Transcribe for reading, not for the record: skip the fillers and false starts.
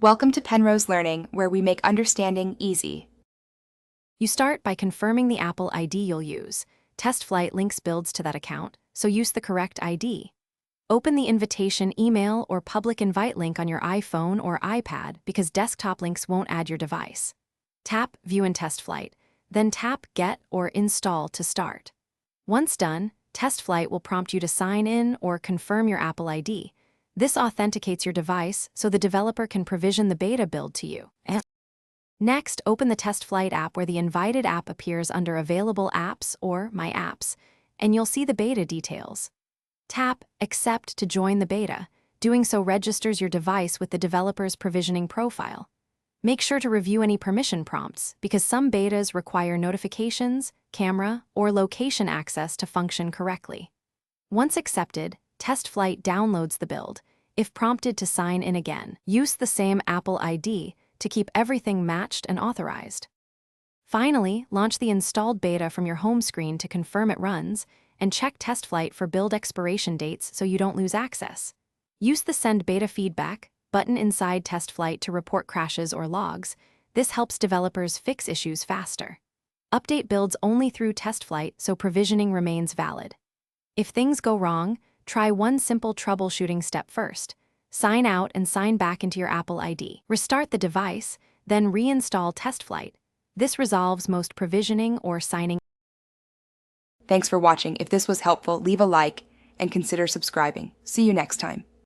Welcome to Penrose Learning, where we make understanding easy. You start by confirming the Apple ID you'll use. Testflight links builds to that account, so use the correct ID. Open the invitation email or public invite link on your iPhone or iPad because desktop links won't add your device. Tap View in Testflight, then tap Get or Install to start. Once done, Testflight will prompt you to sign in or confirm your Apple ID. This authenticates your device so the developer can provision the beta build to you. Next, open the Testflight app where the invited app appears under Available Apps or My Apps, and you'll see the beta details. Tap Accept to join the beta. Doing so registers your device with the developer's provisioning profile. Make sure to review any permission prompts because some betas require notifications, camera, or location access to function correctly. Once accepted, Testflight downloads the build. If prompted to sign in again, use the same Apple ID to keep everything matched and authorized. Finally, launch the installed beta from your home screen to confirm it runs, and check Testflight for build expiration dates so you don't lose access. Use the Send Beta Feedback button inside Testflight to report crashes or logs. This helps developers fix issues faster. Update builds only through Testflight so provisioning remains valid. If things go wrong, try one simple troubleshooting step first. Sign out and sign back into your Apple ID. Restart the device, then reinstall Testflight. This resolves most provisioning or signing. Thanks for watching. If this was helpful, leave a like and consider subscribing. See you next time.